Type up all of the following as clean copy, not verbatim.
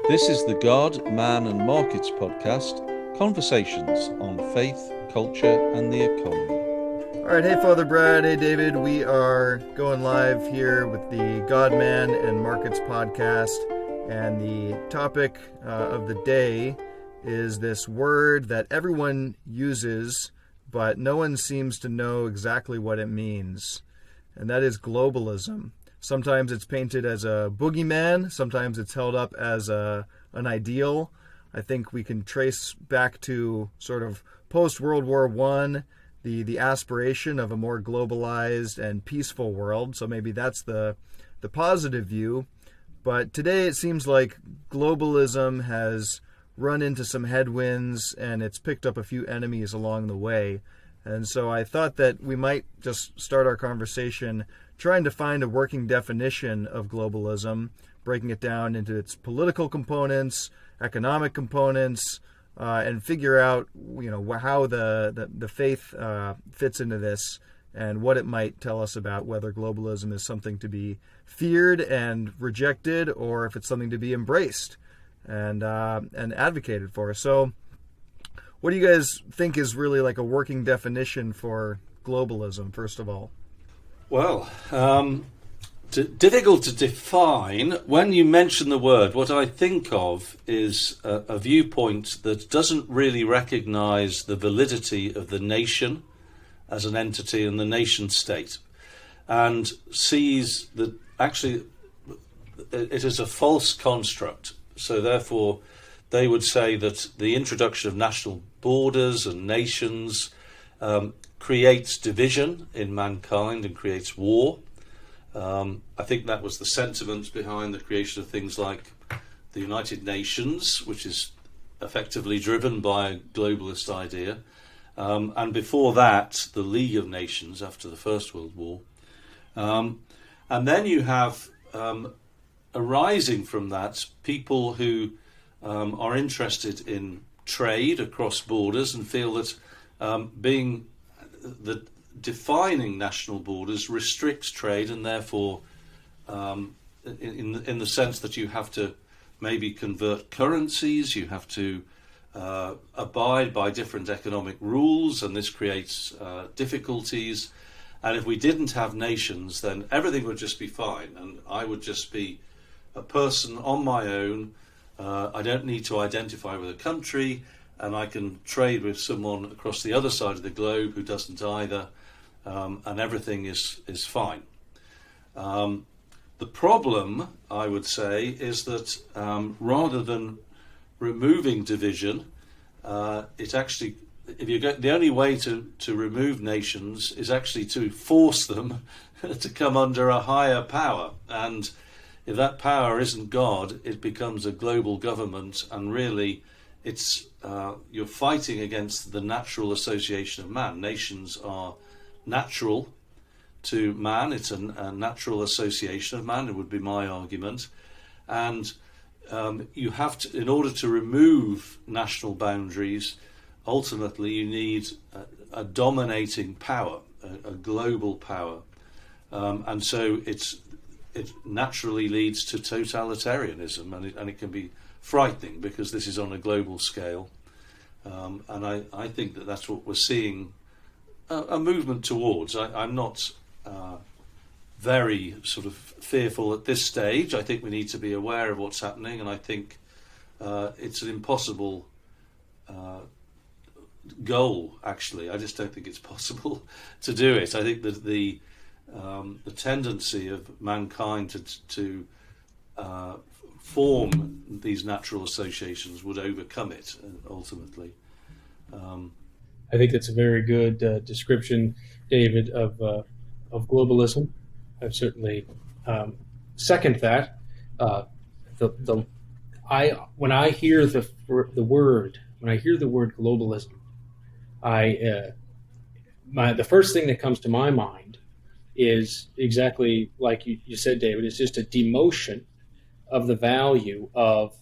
This is the God, Man and Markets podcast, conversations on faith, culture and the economy. All right, hey Father Brad, hey David, we are going live here with the God, Man and Markets podcast, and the topic of the day is this word that everyone uses, but no one seems to know exactly what it means, and that is globalism. Sometimes it's painted as a boogeyman, sometimes it's held up as an ideal. I think we can trace back to sort of post-World War I, the aspiration of a more globalized and peaceful world. So maybe that's the positive view. But today it seems like globalism has run into some headwinds and it's picked up a few enemies along the way. And so I thought that we might just start our conversation trying to find a working definition of globalism, breaking it down into its political components, economic components, and figure out, how the faith fits into this and what it might tell us about whether globalism is something to be feared and rejected, or if it's something to be embraced and advocated for. So, what do you guys think is really like a working definition for globalism? First of all. Well, difficult to define. When you mention the word, what I think of is a viewpoint that doesn't really recognize the validity of the nation as an entity and the nation state, and sees that actually it is a false construct. So therefore, they would say that the introduction of national borders and nations creates division in mankind and creates war. I think that was the sentiment behind the creation of things like the United Nations, which is effectively driven by a globalist idea. And before that, the League of Nations after the First World War. And then you have arising from that people who are interested in trade across borders and feel that defining national borders restricts trade, and therefore in the sense that you have to maybe convert currencies, you have to abide by different economic rules, and this creates difficulties. And if we didn't have nations, then everything would just be fine, and I would just be a person on my own. I don't need to identify with a country, and I can trade with someone across the other side of the globe who doesn't either, and everything is fine. The problem, I would say, is that rather than removing division, it actually, the only way to remove nations is actually to force them to come under a higher power. And if that power isn't God, it becomes a global government, and really it's you're fighting against the natural association of man. Nations are natural to man. It's a natural association of man, it would be my argument. And you have to, in order to remove national boundaries, ultimately you need a dominating power, a global power. And so it naturally leads to totalitarianism, and it can be frightening because this is on a global scale. And I think that that's what we're seeing a movement towards. I'm not very sort of fearful at this stage. I think we need to be aware of what's happening, and I think it's an impossible goal, actually. I just don't think it's possible to do it. I think that the tendency of mankind to form these natural associations would overcome it ultimately. I think that's a very good description, David, of globalism. I certainly second that. When I hear the word globalism, the first thing that comes to my mind is exactly like you said, David. It's just a demotion of the value of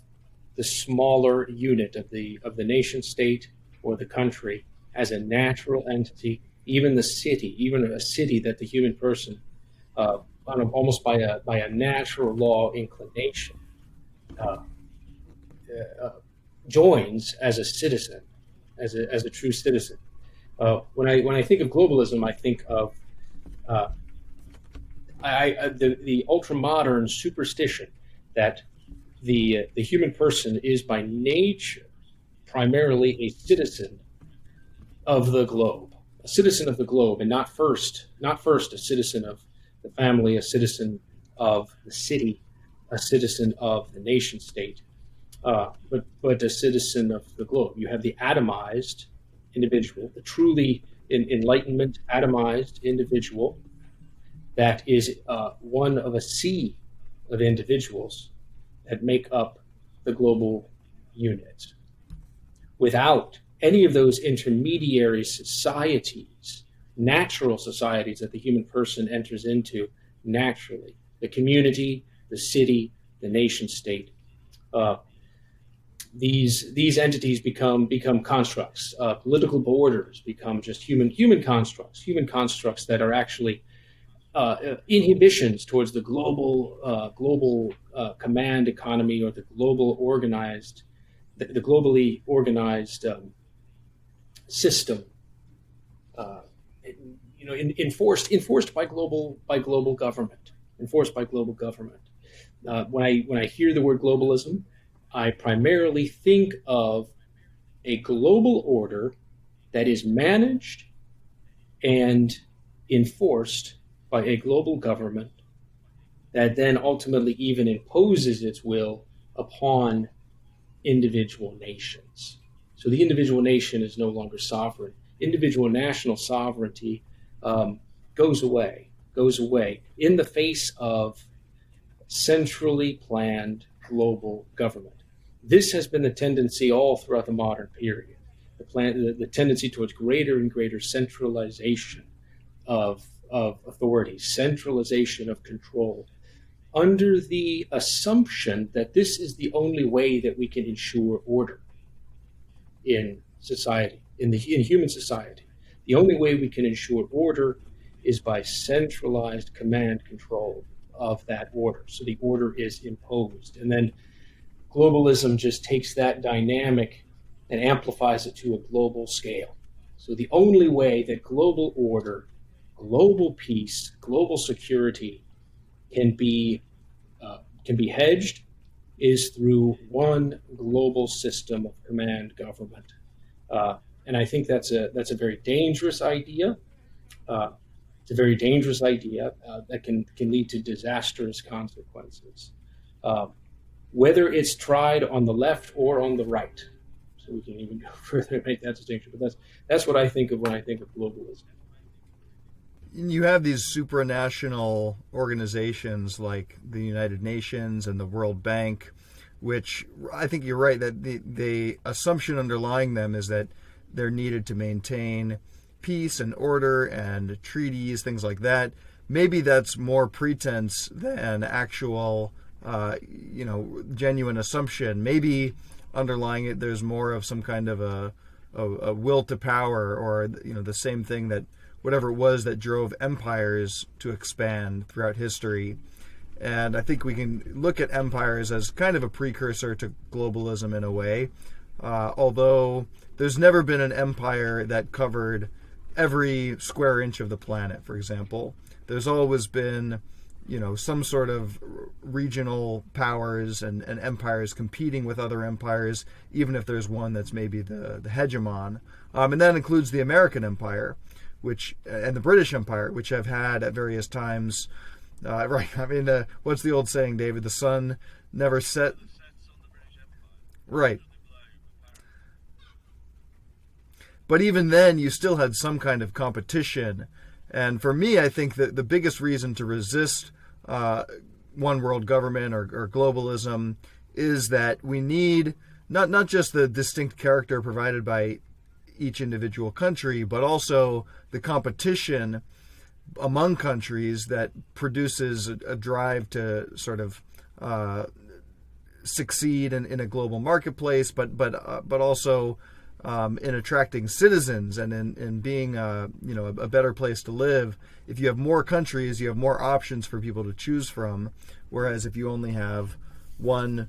the smaller unit of the nation state or the country as a natural entity, even a city that the human person, almost by a natural law inclination, joins as a citizen, as a true citizen. When I think of globalism, I think of the ultra-modern superstition that the human person is by nature primarily a citizen of the globe, and not first a citizen of the family, a citizen of the city, a citizen of the nation state, but a citizen of the globe. You have the atomized individual, the truly enlightenment atomized individual that is one of a sea of individuals that make up the global unit. Without any of those intermediary societies, natural societies that the human person enters into naturally, the community, the city, the nation state, these entities become constructs. Political borders become just human constructs that are actually inhibitions towards the global command economy, or the globally organized system, enforced by global government. When I hear the word globalism, I primarily think of a global order that is managed and enforced by a global government that then ultimately even imposes its will upon individual nations. So the individual nation is no longer sovereign. Individual national sovereignty goes away in the face of centrally planned global government. This has been the tendency all throughout the modern period, the tendency towards greater and greater centralization of authority, centralization of control, under the assumption that this is the only way that we can ensure order in society, in human society. The only way we can ensure order is by centralized command control of that order. So the order is imposed. And then globalism just takes that dynamic and amplifies it to a global scale. So the only way that global order, global peace, global security can be hedged is through one global system of command government, and I think that's a very dangerous idea. It's a very dangerous idea that can lead to disastrous consequences, whether it's tried on the left or on the right. So we can even go further and make that distinction. But that's what I think of when I think of globalism. You have these supranational organizations like the United Nations and the World Bank, which I think you're right that the assumption underlying them is that they're needed to maintain peace and order and treaties, things like that. Maybe that's more pretense than actual, genuine assumption. Maybe underlying it, there's more of some kind of a will to power, or the same thing that whatever it was that drove empires to expand throughout history. And I think we can look at empires as kind of a precursor to globalism in a way, although there's never been an empire that covered every square inch of the planet, for example. There's always been, some sort of regional powers and empires competing with other empires, even if there's one that's maybe the hegemon. And that includes the American Empire, and the British Empire, which have had at various times, right? I mean, what's the old saying, David? The sun never set. Right. But even then, you still had some kind of competition. And for me, I think that the biggest reason to resist one world government or globalism is that we need not just the distinct character provided by each individual country, but also the competition among countries that produces a drive to sort of succeed in a global marketplace, but also in attracting citizens and in being a better place to live. If you have more countries, you have more options for people to choose from. Whereas if you only have one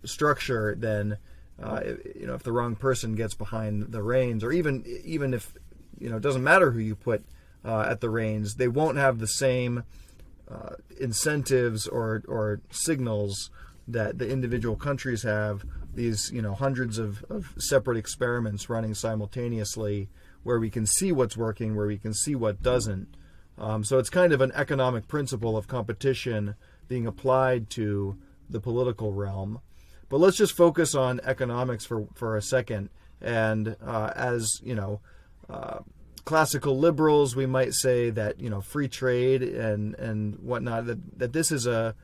structure, then if the wrong person gets behind the reins, or even if it doesn't matter who you put at the reins, they won't have the same incentives or signals that the individual countries have. These hundreds of separate experiments running simultaneously, where we can see what's working, where we can see what doesn't. So it's kind of an economic principle of competition being applied to the political realm. But let's just focus on economics for a second. And classical liberals, we might say that free trade and whatnot, that this is a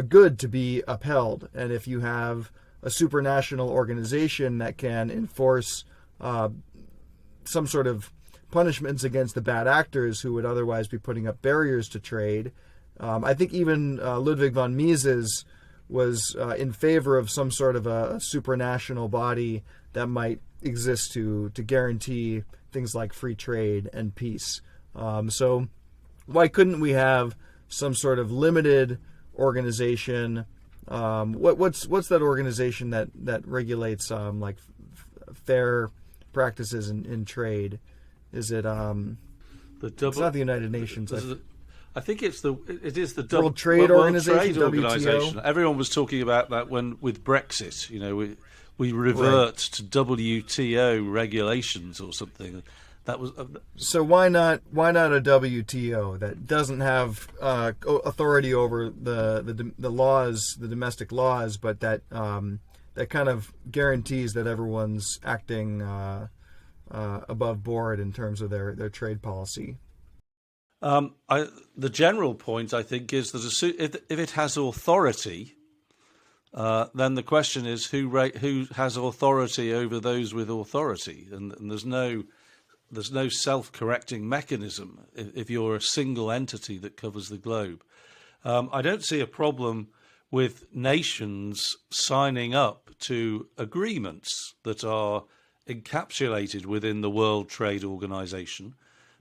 good to be upheld. And if you have a supranational organization that can enforce some sort of punishments against the bad actors who would otherwise be putting up barriers to trade, I think even Ludwig von Mises was in favor of some sort of a supranational body that might exist to guarantee things like free trade and peace. So why couldn't we have some sort of limited organization? What's that organization that regulates like fair practices in trade? Is it it's not the United Nations. I think it is the World Trade Organization, Trade Organization. Everyone was talking about that with Brexit. We revert to WTO regulations or something. That was so. Why not a WTO that doesn't have authority over the laws, the domestic laws, but that kind of guarantees that everyone's acting above board in terms of their trade policy? The general point, I think, is that if it has authority, then the question is who has authority over those with authority, and there's no self-correcting mechanism if you're a single entity that covers the globe. I don't see a problem with nations signing up to agreements that are encapsulated within the World Trade Organization,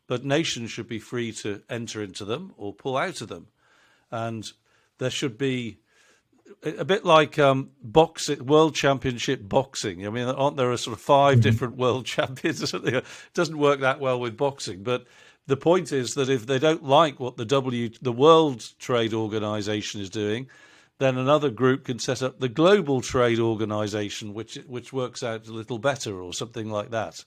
but nations should be free to enter into them or pull out of them. And there should be a bit like boxing, World Championship boxing. I mean, aren't there sort of 5 different world champions or something? It doesn't work that well with boxing. But the point is that if they don't like what the World Trade Organization is doing, then another group can set up the Global Trade Organization, which works out a little better or something like that.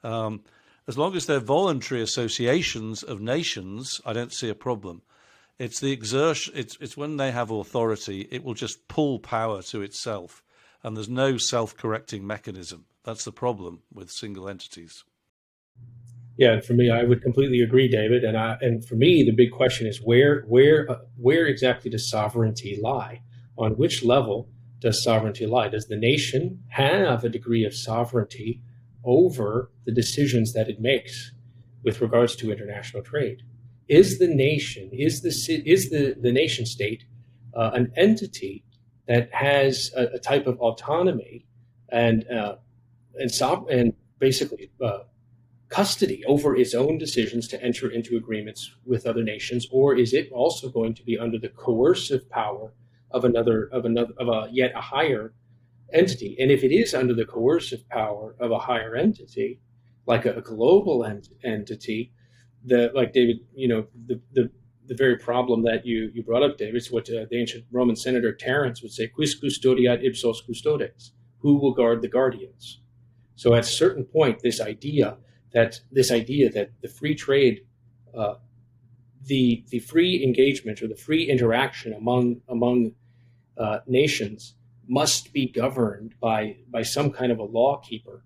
As long as they're voluntary associations of nations, I don't see a problem. It's the exertion. It's when they have authority, it will just pull power to itself, and there's no self-correcting mechanism. That's the problem with single entities. Yeah, for me, I would completely agree, David. And for me, the big question is where exactly does sovereignty lie? On which level does sovereignty lie? Does the nation have a degree of sovereignty over the decisions that it makes with regards to international trade? Is the nation, is the nation state an entity that has a type of autonomy and basically custody over its own decisions to enter into agreements with other nations, or is it also going to be under the coercive power of yet a higher entity? And if it is under the coercive power of a higher entity, like a global entity, like David, the very problem that you brought up, David, is what the ancient Roman senator Terence would say: "Quis custodiat ipsos custodes?" Who will guard the guardians? So at a certain point, this idea that the free trade, the free engagement or the free interaction among nations must be governed by some kind of a law keeper.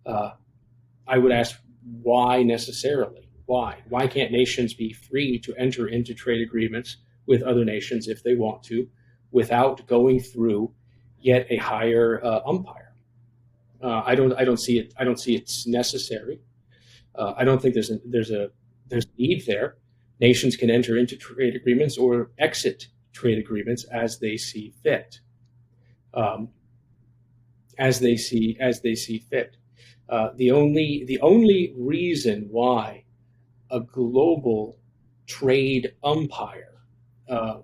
I would ask, why necessarily? Why can't nations be free to enter into trade agreements with other nations if they want to, without going through yet a higher umpire? I don't see it. I don't see it's necessary. I don't think there's a need there. Nations can enter into trade agreements or exit trade agreements as they see fit. As they see fit. The only reason why a global trade umpire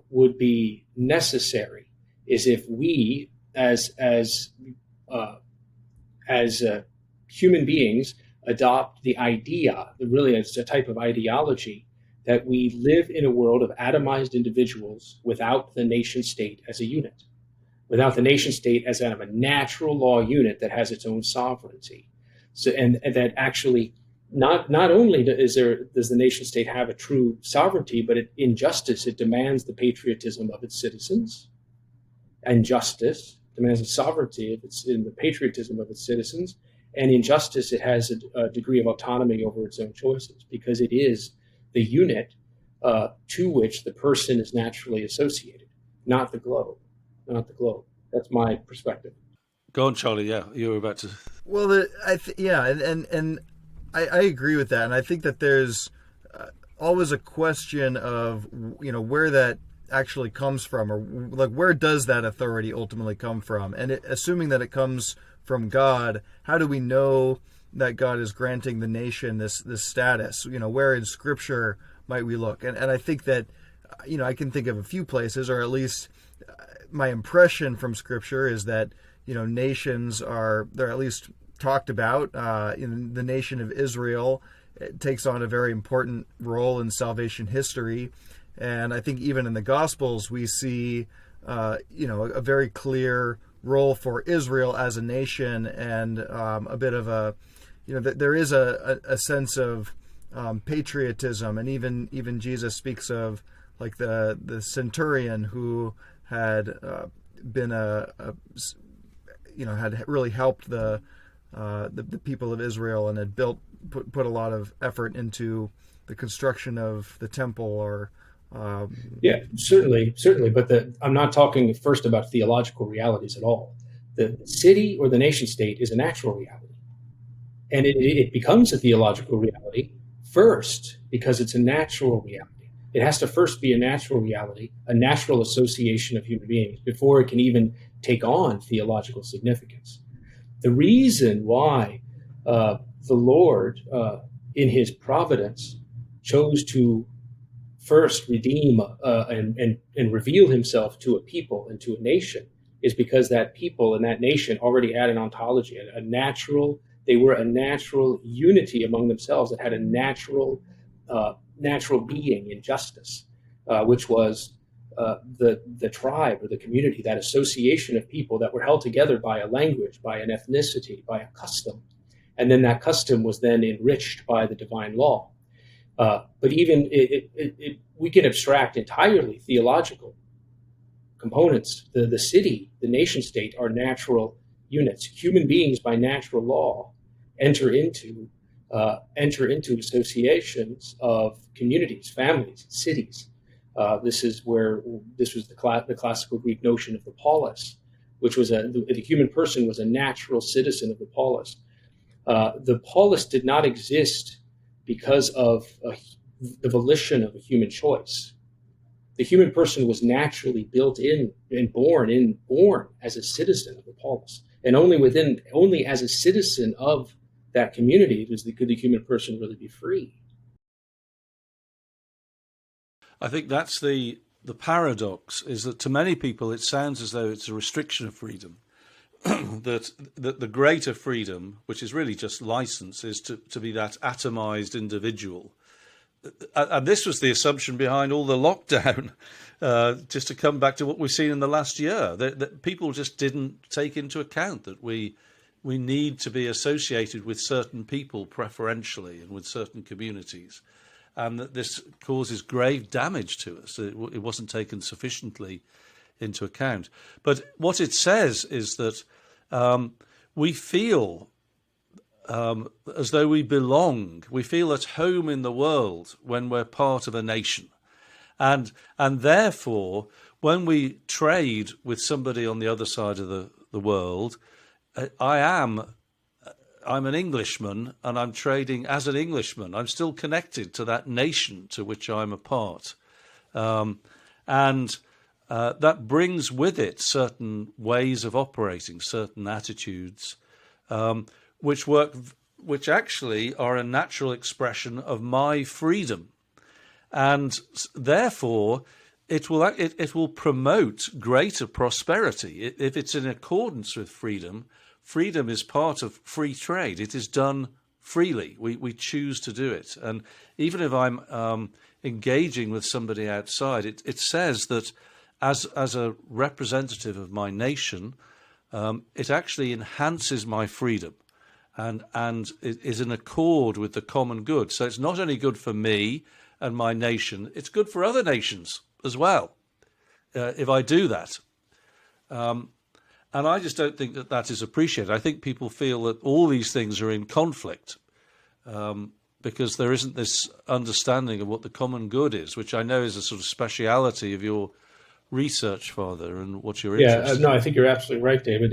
would be necessary is if we, as human beings, adopt the idea, really it's a type of ideology, that we live in a world of atomized individuals without the nation state as a unit, without the nation state as a natural law unit that has its own sovereignty. So, and that actually not only does the nation state have a true sovereignty, but in justice it demands the patriotism of its citizens, and justice demands the sovereignty in the patriotism of its citizens, and in justice it has a degree of autonomy over its own choices, because it is the unit to which the person is naturally associated, not the globe. That's my perspective. Go on, Charlie. Yeah, you were about to. Well, and I agree with that, and I think that there's always a question of where that actually comes from, or like where does that authority ultimately come from? And assuming that it comes from God, how do we know that God is granting the nation this status? Where in Scripture might we look? And I think that I can think of a few places, or at least my impression from Scripture is that nations they're at least talked about. In the nation of Israel, it takes on a very important role in salvation history, and I think even in the Gospels we see a very clear role for Israel as a nation, and a bit of a there is a sense of patriotism, and even Jesus speaks of like the centurion who had been had really helped the people of Israel, and had put a lot of effort into the construction of the temple, or yeah, certainly. But I'm not talking first about theological realities at all. The city or the nation state is a natural reality, and it becomes a theological reality first because it's a natural reality. It has to first be a natural reality, a natural association of human beings, before it can even take on theological significance. The reason why the Lord, in His providence, chose to first redeem and reveal Himself to a people and to a nation is because that people and that nation already had an ontology, they were a natural unity among themselves that had a natural being in justice, which was the tribe or the community, that association of people that were held together by a language, by an ethnicity, by a custom. And then that custom was then enriched by the divine law. But even we can abstract entirely theological components. The city, the nation state are natural units. Human beings by natural law enter into associations of communities, families, cities. This was the classical Greek notion of the polis, which was the human person was a natural citizen of the polis. The polis did not exist because of the volition of a human choice. The human person was naturally built in and born as a citizen of the polis, and only as a citizen of that community could the human person really be free. I think that's the paradox, is that to many people it sounds as though it's a restriction of freedom. that the greater freedom, which is really just license, is to be that atomized individual. And this was the assumption behind all the lockdown, just to come back to what we've seen in the last year, that people just didn't take into account that we need to be associated with certain people preferentially and with certain communities, and that this causes grave damage to us. It wasn't taken sufficiently into account. But what it says is that we feel as though we belong. We feel at home in the world when we're part of a nation. And therefore, when we trade with somebody on the other side of the world, I'm an Englishman, and I'm trading as an Englishman. I'm still connected to that nation to which I'm a part. And that brings with it certain ways of operating, certain attitudes, which actually are a natural expression of my freedom. And therefore, it will promote greater prosperity if it's in accordance with freedom. Freedom is part of free trade. It is done freely. We choose to do it. And even if I'm engaging with somebody outside, it says that as a representative of my nation, it actually enhances my freedom and it is in accord with the common good. So it's not only good for me and my nation, it's good for other nations as well, if I do that. And I just don't think that is appreciated. I think people feel that all these things are in conflict because there isn't this understanding of what the common good is, which I know is a sort of speciality of your research, Father, and what your interest. No, I think you're absolutely right, David.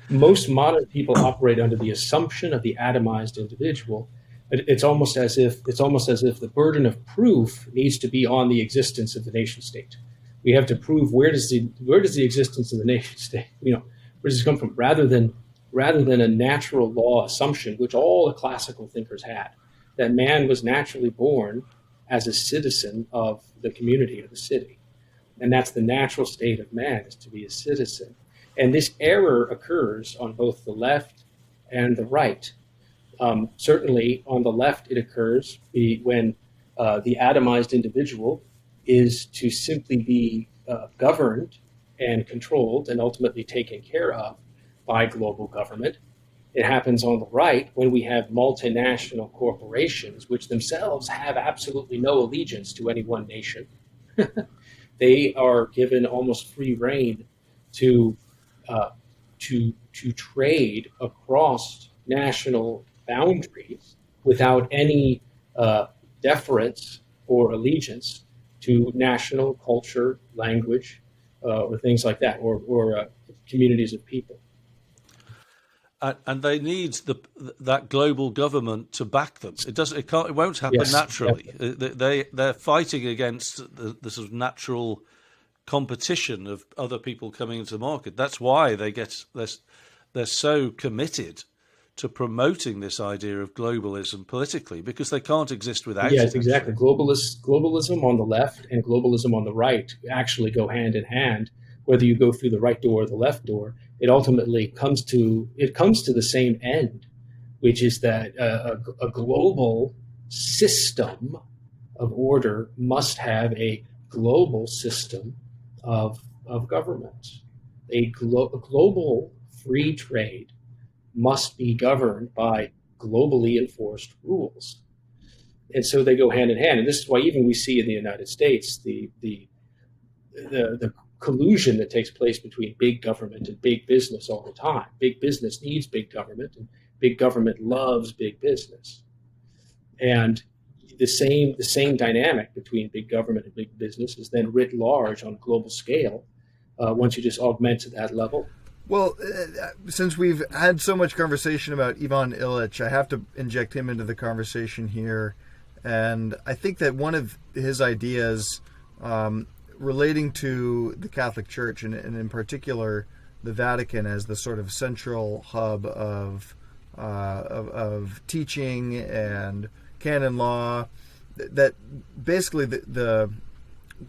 Most modern people operate under the assumption of the atomized individual. It's almost as if the burden of proof needs to be on the existence of the nation state. We have to prove where does the existence of the nation state, where does this come from, rather than a natural law assumption, which all the classical thinkers had, that man was naturally born as a citizen of the community, of the city. And that's the natural state of man, is to be a citizen. And this error occurs on both the left and the right. Certainly on the left, it occurs when the atomized individual is to simply be governed and controlled and ultimately taken care of by global government. It happens on the right when we have multinational corporations, which themselves have absolutely no allegiance to any one nation. They are given almost free rein to trade across national boundaries without any deference or allegiance to national culture, language, or things like that, or communities of people. And they need that global government to back them. It won't happen naturally. Yes. They're fighting against the sort of natural competition of other people coming into the market. That's why they're so committed to promoting this idea of globalism politically, because they can't exist without it. Yes, exactly. Globalism on the left and globalism on the right actually go hand in hand. Whether you go through the right door or the left door, it ultimately comes to the same end, which is that a global system of order must have a global system of government. A global free trade must be governed by globally enforced rules. And so they go hand in hand. And this is why even we see in the United States the collusion that takes place between big government and big business all the time. Big business needs big government, and big government loves big business. And the same dynamic between big government and big business is then writ large on a global scale once you just augment to that level. Well, since we've had so much conversation about Ivan Illich, I have to inject him into the conversation here. And I think that one of his ideas relating to the Catholic Church, and in particular the Vatican as the sort of central hub of teaching and canon law, that basically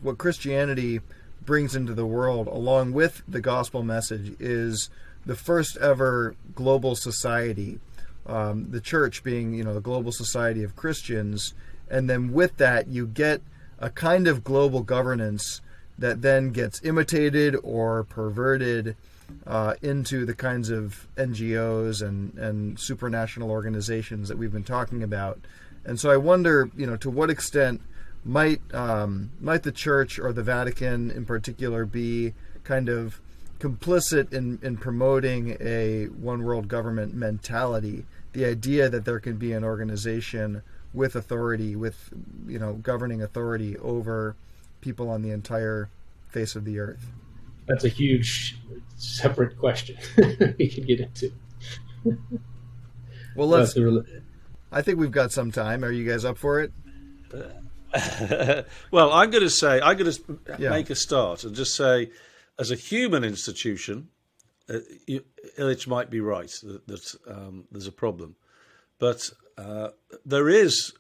what Christianity brings into the world, along with the gospel message, is the first ever global society. The church being, the global society of Christians, and then with that you get a kind of global governance that then gets imitated or perverted into the kinds of NGOs and supranational organizations that we've been talking about. And so I wonder, to what extent might the Church or the Vatican in particular be kind of complicit in promoting a one world government mentality, the idea that there can be an organization with authority, with governing authority over people on the entire face of the earth? That's a huge separate question we can get into. Well, I think we've got some time. Are you guys up for it? Well, I'm going to make a start and just say, as a human institution, Illich might be right that there's a problem, but there is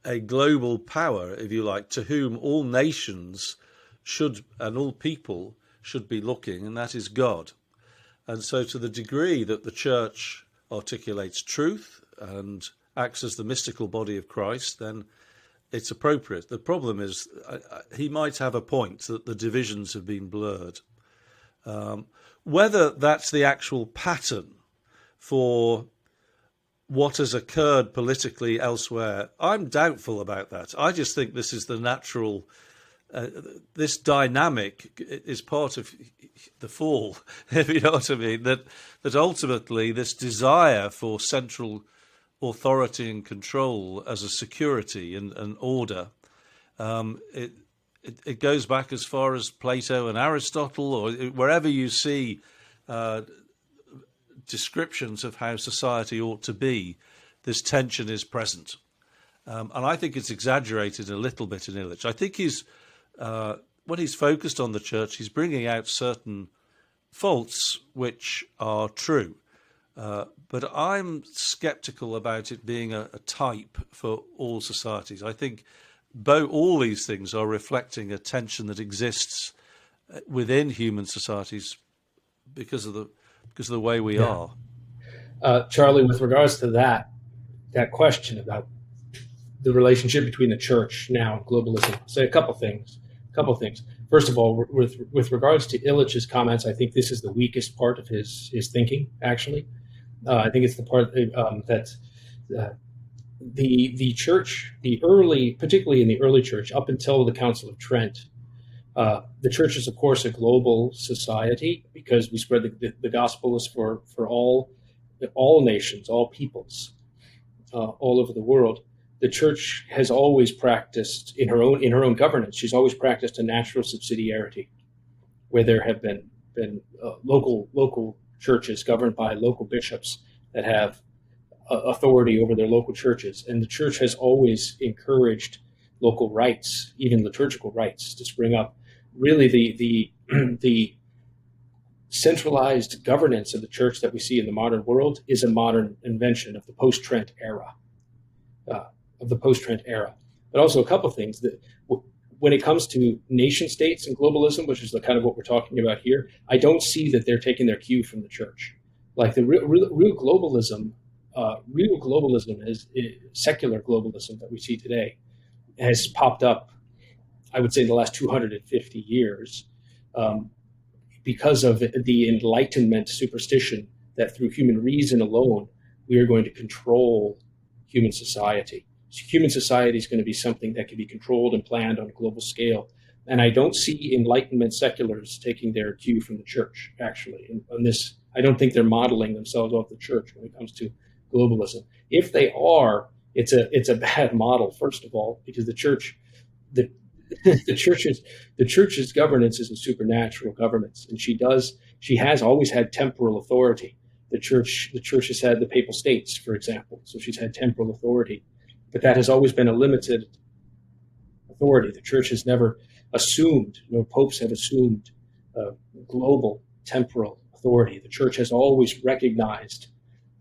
a global power, if you like, to whom all nations should and all people should be looking, and that is God. And so to the degree that the church articulates truth and acts as the mystical body of Christ, then it's appropriate. The problem is he might have a point that the divisions have been blurred. Whether that's the actual pattern for what has occurred politically elsewhere, I'm doubtful about that. I just think this is the natural, this dynamic is part of the fall, if you know what I mean, that ultimately this desire for central authority and control as a security and order, it goes back as far as Plato and Aristotle, or wherever you see descriptions of how society ought to be, this tension is present. And I think it's exaggerated a little bit in Illich. I think when he's focused on the church, he's bringing out certain faults which are true. But I'm sceptical about it being a type for all societies. I think all these things are reflecting a tension that exists within human societies because of the way we are. Charlie, with regards to that question about the relationship between the church now and globalism, I'll say a couple things. First of all, with regards to Illich's comments, I think this is the weakest part of his thinking, actually. I think it's the part that the church, particularly in the early church, up until the Council of Trent, the church is, of course, a global society because we spread the gospel is for all nations, all peoples, all over the world. The church has always practiced in her own governance. She's always practiced a natural subsidiarity, where there have been local churches governed by local bishops that have authority over their local churches, and the church has always encouraged local rights, even liturgical rights, to spring up. Really, the centralized governance of the church that we see in the modern world is a modern invention of the post-Trent era. But also a couple of things that when it comes to nation states and globalism, which is the kind of what we're talking about here, I don't see that they're taking their cue from the church. Like the real globalism is secular globalism that we see today has popped up, I would say, in the last 250 years because of the Enlightenment superstition that through human reason alone, we are going to control human society. So human society is going to be something that can be controlled and planned on a global scale. And I don't see Enlightenment seculars taking their cue from the church, actually. And on this, I don't think they're modeling themselves off the church when it comes to globalism. If they are, it's a bad model, first of all, because the church's governance is a supernatural governance, and she has always had temporal authority. The church has had the papal states, for example, so she's had temporal authority, but that has always been a limited authority. The church has never assumed, no popes have assumed global temporal authority. The church has always recognized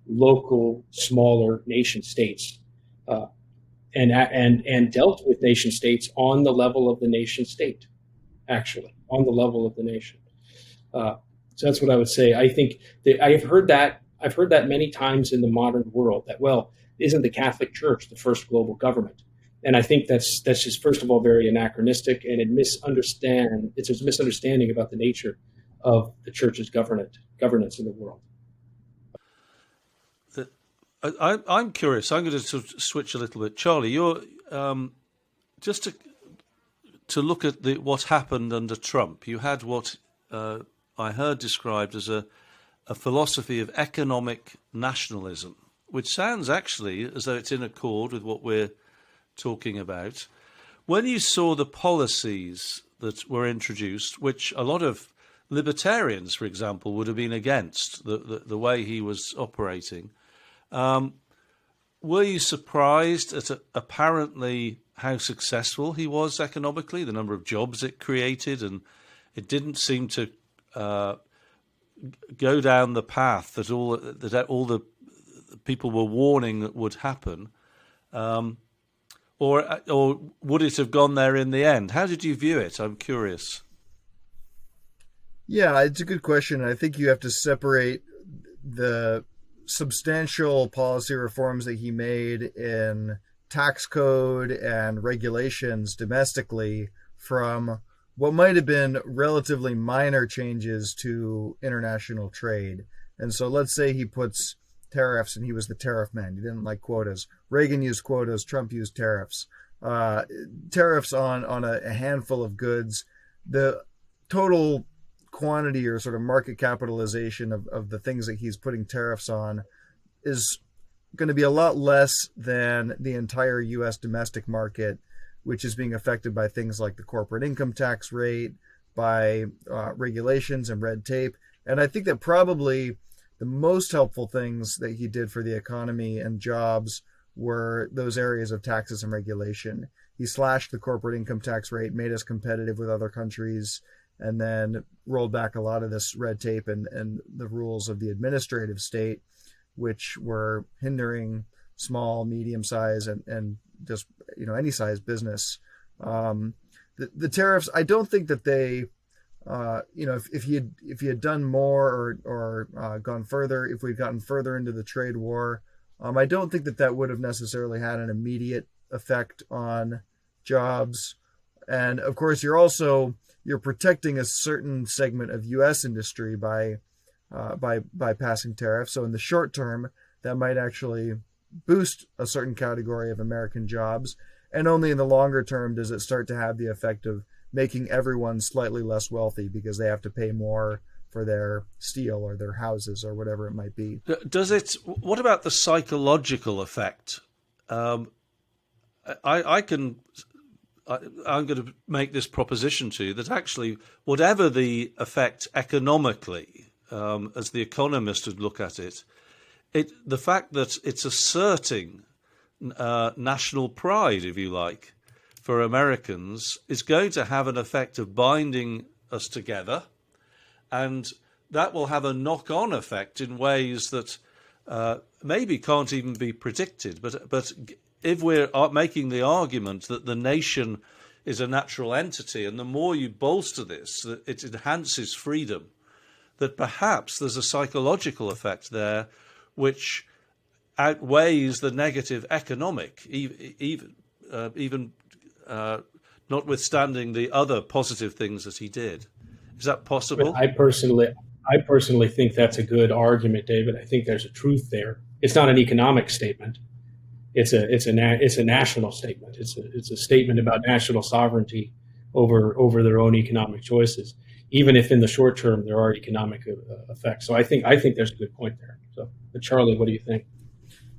local, smaller nation states and dealt with nation states on the level of the nation state, actually, on the level of the nation. So that's what I would say. I think that I've heard that many times in the modern world that, well, isn't the Catholic Church the first global government? And I think that's just, first of all, very anachronistic, and it's a misunderstanding about the nature of the church's governance in the world. I'm curious. I'm going to sort of switch a little bit. Charlie, you're just to look at what happened under Trump. You had what I heard described as a philosophy of economic nationalism, which sounds actually as though it's in accord with what we're talking about. When you saw the policies that were introduced, which a lot of libertarians, for example, would have been against the way he was operating, were you surprised at apparently how successful he was economically, the number of jobs it created, and it didn't seem to go down the path that all the people were warning that would happen? or would it have gone there in the end? How did you view it? I'm curious. Yeah, it's a good question. I think you have to separate the substantial policy reforms that he made in tax code and regulations domestically from what might have been relatively minor changes to international trade. And so let's say he puts tariffs, and he was the tariff man. He didn't like quotas. Reagan used quotas. Trump used tariffs. Tariffs on a handful of goods. The total quantity or sort of market capitalization of the things that he's putting tariffs on is going to be a lot less than the entire U.S. domestic market, which is being affected by things like the corporate income tax rate, by regulations and red tape. And I think that probably the most helpful things that he did for the economy and jobs were those areas of taxes and regulation. He slashed the corporate income tax rate, made us competitive with other countries, and then rolled back a lot of this red tape and the rules of the administrative state, which were hindering small, medium-sized, and just any size business. The tariffs, I don't think that they, if he had done more or gone further, if we'd gotten further into the trade war, I don't think that would have necessarily had an immediate effect on jobs. And of course, you're protecting a certain segment of U.S. industry by passing tariffs. So in the short term, that might actually boost a certain category of American jobs. And only in the longer term does it start to have the effect of making everyone slightly less wealthy because they have to pay more for their steel or their houses or whatever it might be. Does it? What about the psychological effect? I'm going to make this proposition to you that actually, whatever the effect economically, as the economist would look at it, the fact that it's asserting national pride, if you like, for Americans is going to have an effect of binding us together, and that will have a knock-on effect in ways that maybe can't even be predicted. But if we're making the argument that the nation is a natural entity, and the more you bolster this, that it enhances freedom, that perhaps there's a psychological effect there which outweighs the negative economic, even notwithstanding the other positive things that he did. Is that possible? I personally think that's a good argument, David. I think there's a truth there. It's not an economic statement. It's a national statement. It's a statement about national sovereignty over their own economic choices, even if in the short term there are economic effects. So I think there's a good point there. So, but Charlie, what do you think?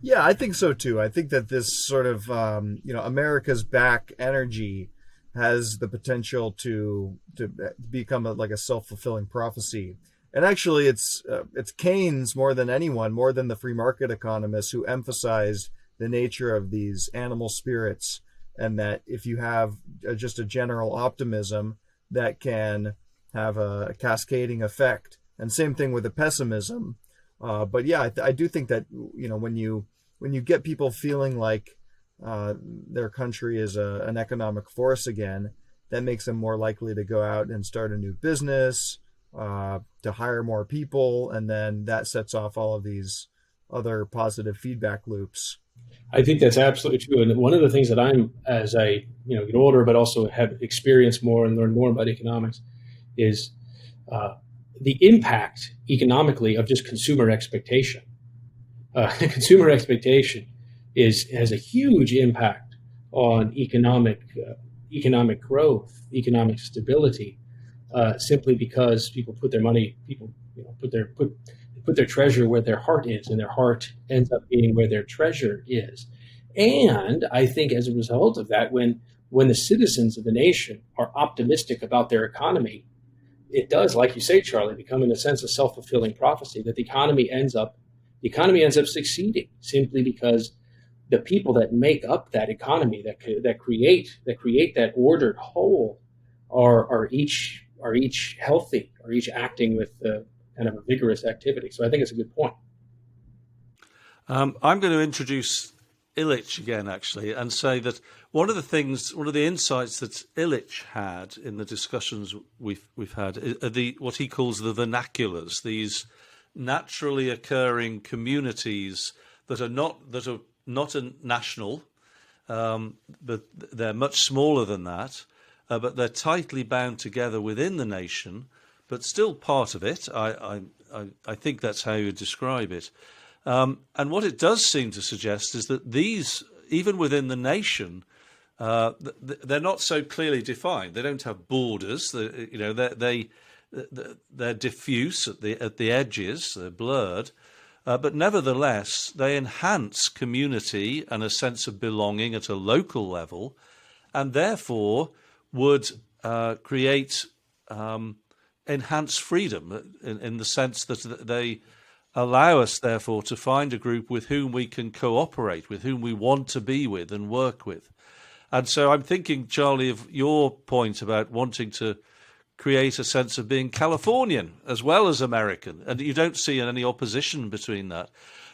Yeah, I think so too. I think that this sort of America's back energy has the potential to become like a self-fulfilling prophecy. And actually, it's Keynes more than anyone, more than the free market economists, who emphasized the nature of these animal spirits, and that if you have just a general optimism, that can have a cascading effect. And same thing with the pessimism. But yeah, I do think that when you get people feeling like their country is an economic force again, that makes them more likely to go out and start a new business, to hire more people, and then that sets off all of these other positive feedback loops. I think that's absolutely true. And one of the things that I'm, as I get older, but also have experienced more and learned more about economics, is the impact economically of just consumer expectation. Consumer expectation has a huge impact on economic growth, economic stability, simply because people put their money, put their treasure where their heart is, and their heart ends up being where their treasure is. And I think as a result of that, when the citizens of the nation are optimistic about their economy, it does, like you say, Charlie, become in a sense a self-fulfilling prophecy that the economy ends up succeeding simply because the people that make up that economy, that create that ordered whole, are each healthy, are each acting with kind of a vigorous activity. So I think it's a good point. I'm going to introduce Illich again, actually, and say that one of the insights that Illich had in the discussions we've had are what he calls the vernaculars, these naturally occurring communities that are not national, but they're much smaller than that, but they're tightly bound together within the nation, but still part of it. I think that's how you describe it. And what it does seem to suggest is that these, even within the nation, they're not so clearly defined. They don't have borders. They're diffuse at the edges. They're blurred, but nevertheless they enhance community and a sense of belonging at a local level, and therefore would create enhanced freedom in the sense that they allow us, therefore, to find a group with whom we can cooperate, with whom we want to be with and work with. And so I'm thinking, Charlie, of your point about wanting to create a sense of being Californian as well as American, and you don't see any opposition between that.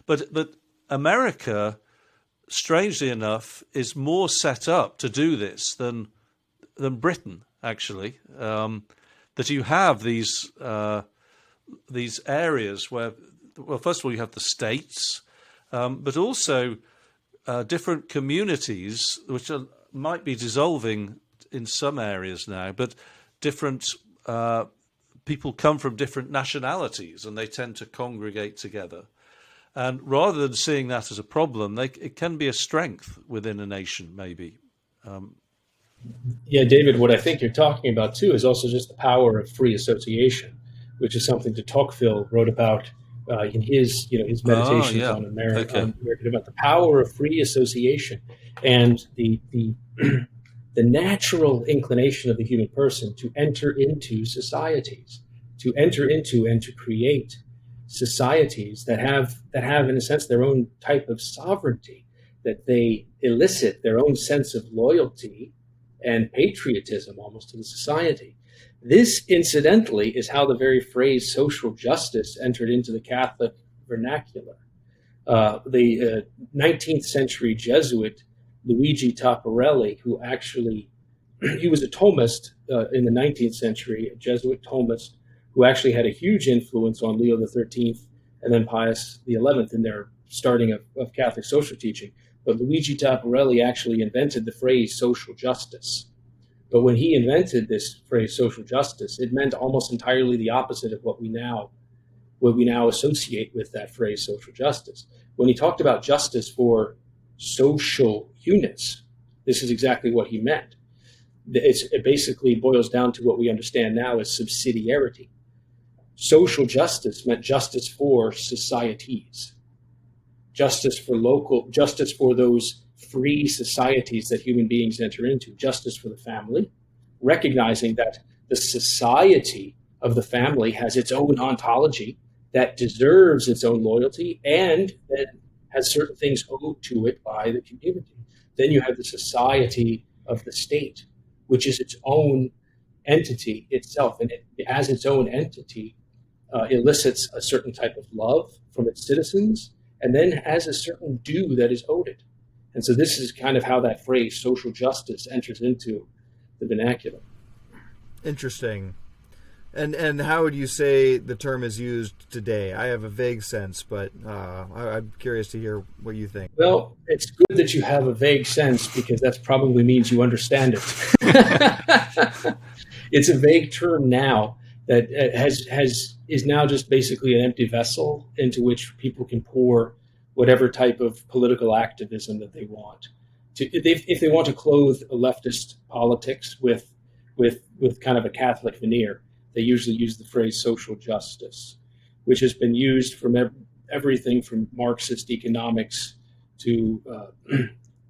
But America, strangely enough, is more set up to do this than Britain, actually. That you have these areas where, well, first of all, you have the states, but also different communities, which might be dissolving in some areas now, but different people come from different nationalities and they tend to congregate together. And rather than seeing that as a problem, it can be a strength within a nation, maybe. Yeah, David, what I think you're talking about, too, is also just the power of free association, which is something de Tocqueville wrote about in his meditations on America, about the power of free association and the the natural inclination of the human person to enter into societies, to enter into and to create societies that have, in a sense, their own type of sovereignty, that they elicit their own sense of loyalty and patriotism almost to the society. This, incidentally, is how the very phrase social justice entered into the Catholic vernacular. The 19th century Jesuit Luigi Tapparelli, who actually, he was a Thomist in the 19th century, a Jesuit Thomist, who actually had a huge influence on Leo XIII and then Pius XI in their starting of Catholic social teaching. But Luigi Tapparelli actually invented the phrase social justice. But when he invented this phrase social justice, it meant almost entirely the opposite of what we now associate with that phrase social justice. When he talked about justice for social units, this is exactly what he meant. It basically boils down to what we understand now as subsidiarity. Social justice meant justice for societies, justice for those free societies that human beings enter into, justice for the family, recognizing that the society of the family has its own ontology that deserves its own loyalty and that has certain things owed to it by the community. Then you have the society of the state, which is its own entity itself, and it, as its own entity, elicits a certain type of love from its citizens, and then has a certain due that is owed it. And so this is kind of how that phrase social justice enters into the vernacular. Interesting. And how would you say the term is used today? I have a vague sense, but I'm curious to hear what you think. Well, it's good that you have a vague sense because that probably means you understand it. It's a vague term now that is now just basically an empty vessel into which people can pour whatever type of political activism that they want. If they want to clothe a leftist politics with kind of a Catholic veneer, they usually use the phrase social justice, which has been used from everything from Marxist economics to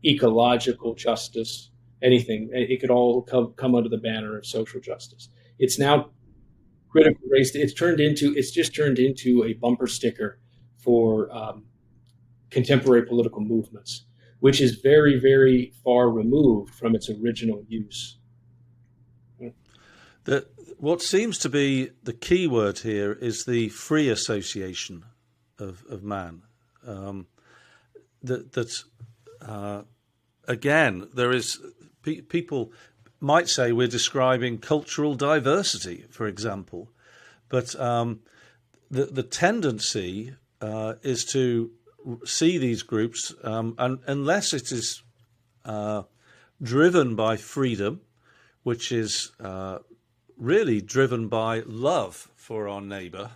ecological justice, anything. It could all come under the banner of social justice. It's now critical race. It's just turned into a bumper sticker for contemporary political movements, which is very, very far removed from its original use. What seems to be the key word here is the free association of man. That again, there is people might say we're describing cultural diversity, for example, but the tendency is to see these groups, and unless it is driven by freedom, which is really driven by love for our neighbour,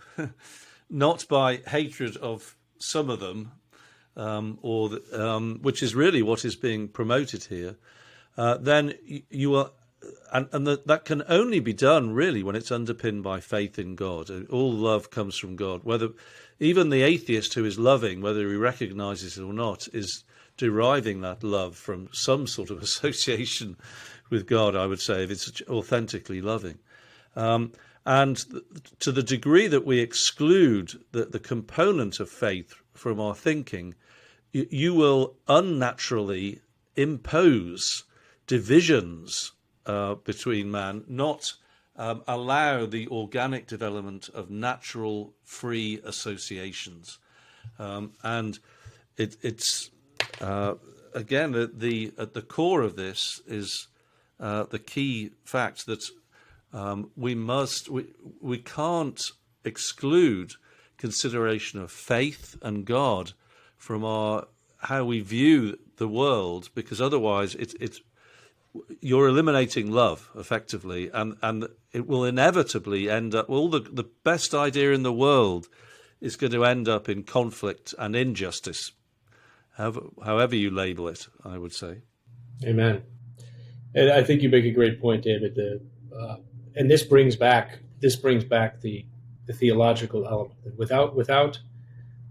not by hatred of some of them, which is really what is being promoted here, then you are, and that can only be done really when it's underpinned by faith in God. All love comes from God. Whether even the atheist who is loving, whether he recognises it or not, is deriving that love from some sort of association with God, I would say, if it's authentically loving. And to the degree that we exclude the component of faith from our thinking, you will unnaturally impose divisions between man, not allow the organic development of natural free associations. And it's again, at the core of this is the key fact that we can't exclude consideration of faith and God from how we view the world, because otherwise you're eliminating love effectively, and it will inevitably end up, the best idea in the world is going to end up in conflict and injustice, however you label it, I would say. Amen. And I think you make a great point, David. And this brings back the theological element.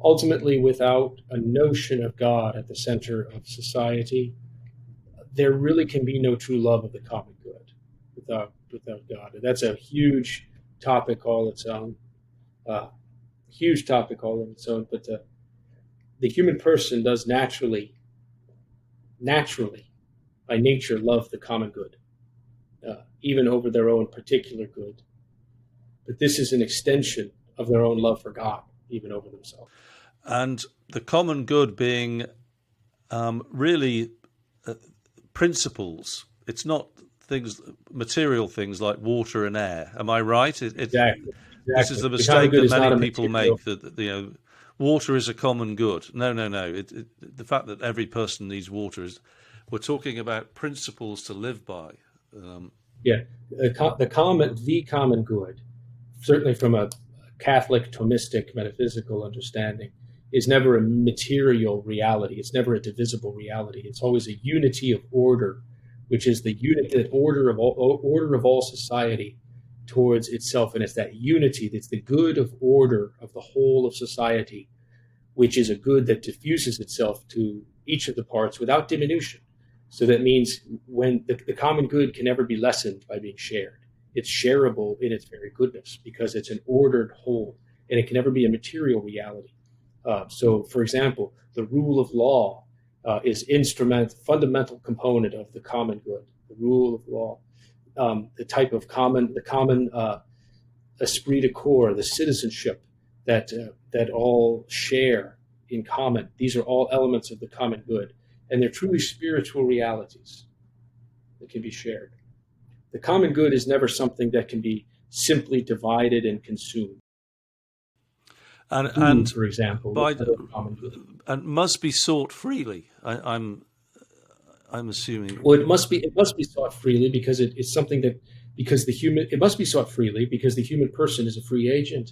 Ultimately, without a notion of God at the center of society, there really can be no true love of the common good without God. And that's a huge topic all its own. But the human person does naturally, by nature, love the common good, even over their own particular good. But this is an extension of their own love for God, even over themselves. And the common good being really principles. It's not material things like water and air. Am I right? Exactly. This is the mistake that many people make, that water is a common good. No. The fact that every person needs water we're talking about principles to live by. The common good, certainly from a Catholic Thomistic metaphysical understanding, is never a material reality. It's never a divisible reality. It's always a unity of order, which is the order of all society towards itself. And it's that unity that's the good of order of the whole of society, which is a good that diffuses itself to each of the parts without diminution. So that means when the common good can never be lessened by being shared. It's shareable in its very goodness because it's an ordered whole, and it can never be a material reality. So, for example, the rule of law is fundamental component of the common good. The rule of law, the common esprit de corps, the citizenship that all share in common. These are all elements of the common good, and they're truly spiritual realities that can be shared. The common good is never something that can be simply divided and consumed. And for example, and must be sought freely. I'm assuming. Well, it must be sought freely because it's something that it must be sought freely because the human person is a free agent.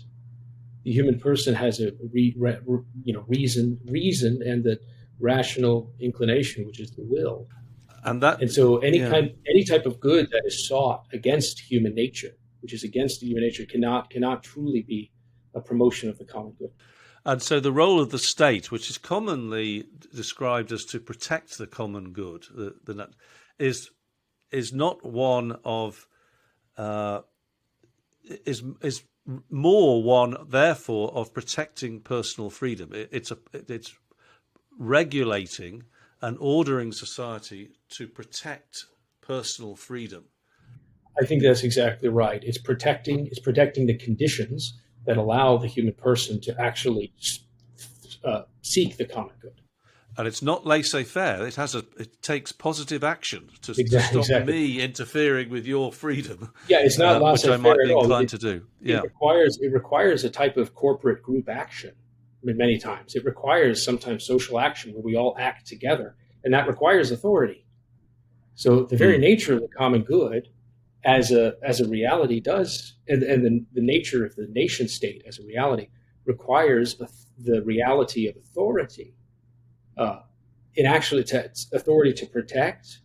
The human person has a reason and the rational inclination, which is the will. And so any type of good that is sought against human nature, which is against human nature, cannot truly be a promotion of the common good. And so the role of the state, which is commonly described as to protect the common good, is not one of is more one, therefore, of protecting personal freedom. It's regulating and ordering society to protect personal freedom. I think that's exactly right. It's protecting the conditions that allow the human person to actually seek the common good. And it's not laissez-faire. It takes positive action to Exactly. stop me interfering with your freedom. Yeah, it's not which I laissez-faire might at be all. inclined to do. Yeah. It requires a type of corporate group action. I mean, many times it requires sometimes social action where we all act together, and that requires authority. So the very nature of the common good as a reality does, and the nature of the nation state as a reality requires the reality of authority. It actually takes authority to protect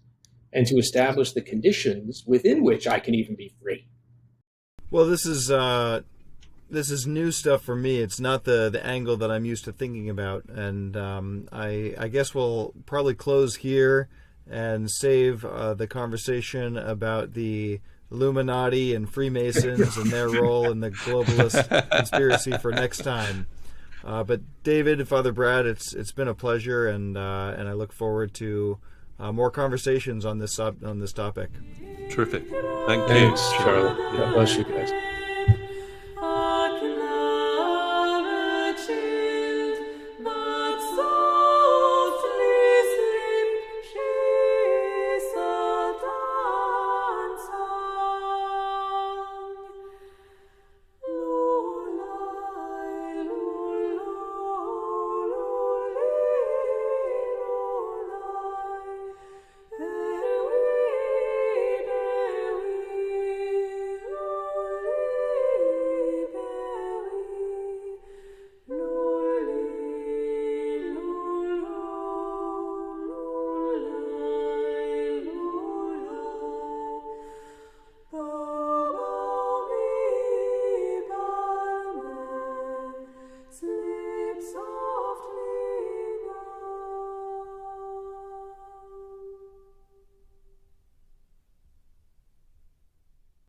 and to establish the conditions within which I can even be free. Well, this is new stuff for me. It's not the angle that I'm used to thinking about, and I guess we'll probably close here and save the conversation about the Illuminati and Freemasons and their role in the globalist conspiracy for next time. But David, Father Brad, it's been a pleasure, and I look forward to more conversations on this topic. Terrific. Thank you. Thanks, Charlie. God bless you guys.